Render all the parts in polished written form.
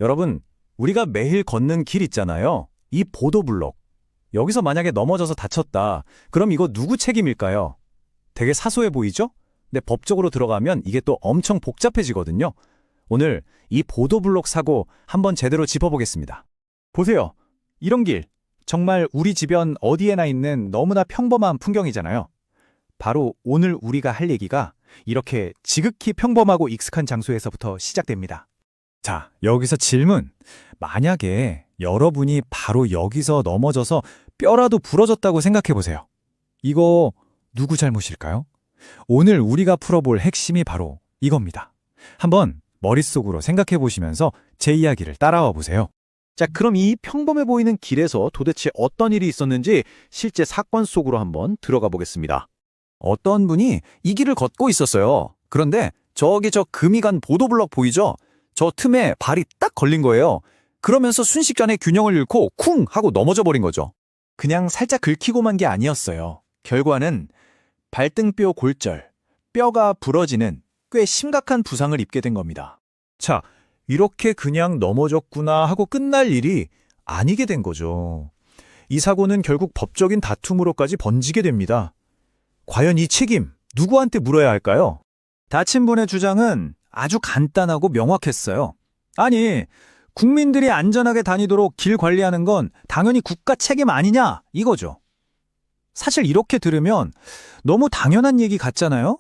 여러분, 우리가 매일 걷는 길 있잖아요. 이 보도블록. 여기서 만약에 넘어져서 다쳤다. 그럼 이거 누구 책임일까요? 되게 사소해 보이죠? 근데 법적으로 들어가면 이게 또 엄청 복잡해지거든요. 오늘 이 보도블록 사고 한번 제대로 짚어보겠습니다. 보세요. 이런 길, 정말 우리 주변 어디에나 있는 너무나 평범한 풍경이잖아요. 바로 오늘 우리가 할 얘기가 이렇게 지극히 평범하고 익숙한 장소에서부터 시작됩니다. 자, 여기서 질문. 만약에 여러분이 바로 여기서 넘어져서 뼈라도 부러졌다고 생각해 보세요. 이거 누구 잘못일까요? 오늘 우리가 풀어볼 핵심이 바로 이겁니다. 한번 머릿속으로 생각해 보시면서 제 이야기를 따라와 보세요. 자, 그럼 이 평범해 보이는 길에서 도대체 어떤 일이 있었는지 실제 사건 속으로 한번 들어가 보겠습니다. 어떤 분이 이 길을 걷고 있었어요. 그런데 저기 저 금이 간 보도블럭 보이죠? 저 틈에 발이 딱 걸린 거예요. 그러면서 순식간에 균형을 잃고 쿵 하고 넘어져 버린 거죠. 그냥 살짝 긁히고만 게 아니었어요. 결과는 발등뼈 골절, 뼈가 부러지는 꽤 심각한 부상을 입게 된 겁니다. 자, 이렇게 그냥 넘어졌구나 하고 끝날 일이 아니게 된 거죠. 이 사고는 결국 법적인 다툼으로까지 번지게 됩니다. 과연 이 책임 누구한테 물어야 할까요? 다친 분의 주장은 아주 간단하고 명확했어요. 아니, 국민들이 안전하게 다니도록 길 관리하는 건 당연히 국가 책임 아니냐 이거죠. 사실 이렇게 들으면 너무 당연한 얘기 같잖아요?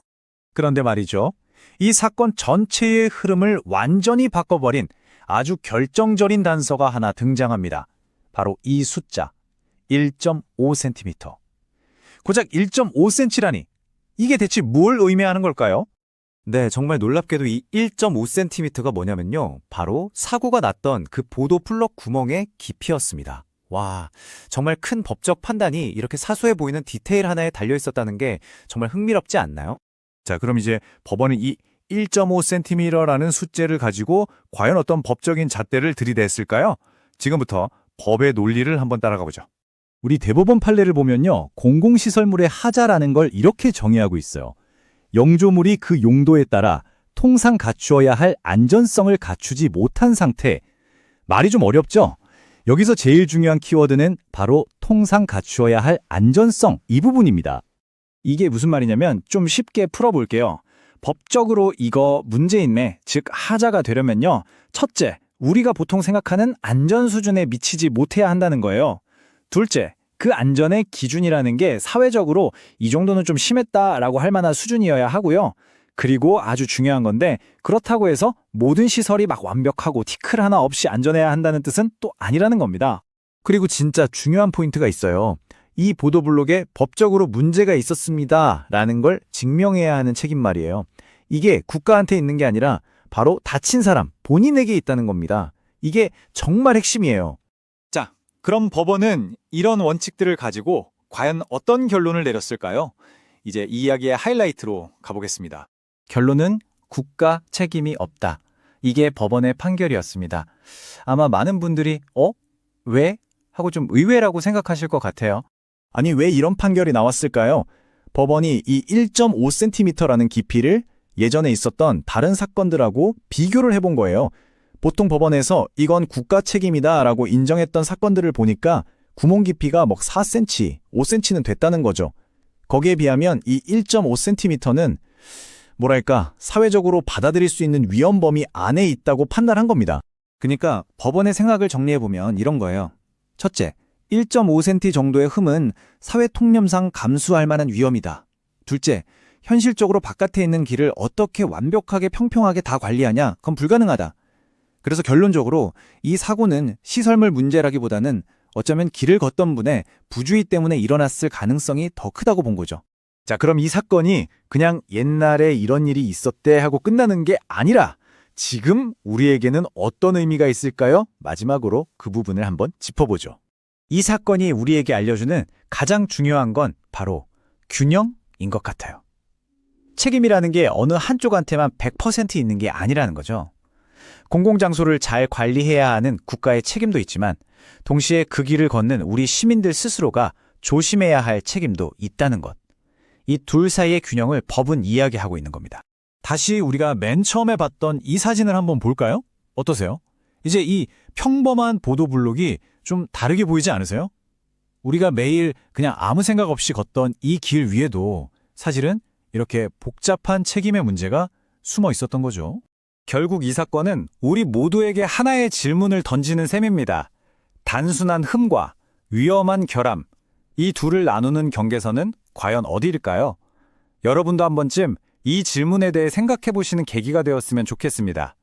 그런데 말이죠. 이 사건 전체의 흐름을 완전히 바꿔버린 아주 결정적인 단서가 하나 등장합니다. 바로 이 숫자, 1.5cm. 고작 1.5cm라니, 이게 대체 뭘 의미하는 걸까요? 네, 정말 놀랍게도 이 1.5cm가 뭐냐면요. 바로 사고가 났던 그 보도 플럭 구멍의 깊이였습니다. 와, 정말 큰 법적 판단이 이렇게 사소해 보이는 디테일 하나에 달려 있었다는 게 정말 흥미롭지 않나요? 자, 그럼 이제 법원이 이 1.5cm라는 숫자를 가지고 과연 어떤 법적인 잣대를 들이댔을까요? 지금부터 법의 논리를 한번 따라가 보죠. 우리 대법원 판례를 보면요. 공공시설물의 하자라는 걸 이렇게 정의하고 있어요. 영조물이 그 용도에 따라 통상 갖추어야 할 안전성을 갖추지 못한 상태. 말이 좀 어렵죠? 여기서 제일 중요한 키워드는 바로 통상 갖추어야 할 안전성 이 부분입니다. 이게 무슨 말이냐면 좀 쉽게 풀어볼게요. 법적으로 이거 문제인매, 즉 하자가 되려면요. 첫째, 우리가 보통 생각하는 안전 수준에 미치지 못해야 한다는 거예요. 둘째, 그 안전의 기준이라는 게 사회적으로 이 정도는 좀 심했다라고 할 만한 수준이어야 하고요. 그리고 아주 중요한 건데 그렇다고 해서 모든 시설이 막 완벽하고 티끌 하나 없이 안전해야 한다는 뜻은 또 아니라는 겁니다. 그리고 진짜 중요한 포인트가 있어요. 이 보도블록에 법적으로 문제가 있었습니다 라는 걸 증명해야 하는 책임 말이에요. 이게 국가한테 있는 게 아니라 바로 다친 사람 본인에게 있다는 겁니다. 이게 정말 핵심이에요. 자, 그럼 법원은 이런 원칙들을 가지고 과연 어떤 결론을 내렸을까요? 이제 이 이야기의 하이라이트로 가보겠습니다. 결론은 국가 책임이 없다. 이게 법원의 판결이었습니다. 아마 많은 분들이 왜? 하고 좀 의외라고 생각하실 것 같아요. 아니, 왜 이런 판결이 나왔을까요? 법원이 이 1.5cm라는 깊이를 예전에 있었던 다른 사건들하고 비교를 해본 거예요. 보통 법원에서 이건 국가 책임이다라고 인정했던 사건들을 보니까 구멍 깊이가 막 4cm, 5cm는 됐다는 거죠. 거기에 비하면 이 1.5cm는 뭐랄까 사회적으로 받아들일 수 있는 위험 범위 안에 있다고 판단한 겁니다. 그러니까 법원의 생각을 정리해보면 이런 거예요. 첫째, 1.5cm 정도의 흠은 사회 통념상 감수할 만한 위험이다. 둘째, 현실적으로 바깥에 있는 길을 어떻게 완벽하게 평평하게 다 관리하냐? 그건 불가능하다. 그래서 결론적으로 이 사고는 시설물 문제라기보다는 어쩌면 길을 걷던 분의 부주의 때문에 일어났을 가능성이 더 크다고 본 거죠. 자, 그럼 이 사건이 그냥 옛날에 이런 일이 있었대 하고 끝나는 게 아니라 지금 우리에게는 어떤 의미가 있을까요? 마지막으로 그 부분을 한번 짚어보죠. 이 사건이 우리에게 알려주는 가장 중요한 건 바로 균형인 것 같아요. 책임이라는 게 어느 한쪽한테만 100% 있는 게 아니라는 거죠. 공공장소를 잘 관리해야 하는 국가의 책임도 있지만 동시에 그 길을 걷는 우리 시민들 스스로가 조심해야 할 책임도 있다는 것. 이 둘 사이의 균형을 법은 이야기하고 있는 겁니다. 다시 우리가 맨 처음에 봤던 이 사진을 한번 볼까요? 어떠세요? 이제 이 평범한 보도블록이 좀 다르게 보이지 않으세요? 우리가 매일 그냥 아무 생각 없이 걷던 이 길 위에도 사실은 이렇게 복잡한 책임의 문제가 숨어 있었던 거죠. 결국 이 사건은 우리 모두에게 하나의 질문을 던지는 셈입니다. 단순한 흠과 위험한 결함, 이 둘을 나누는 경계선은 과연 어디일까요? 여러분도 한 번쯤 이 질문에 대해 생각해 보시는 계기가 되었으면 좋겠습니다.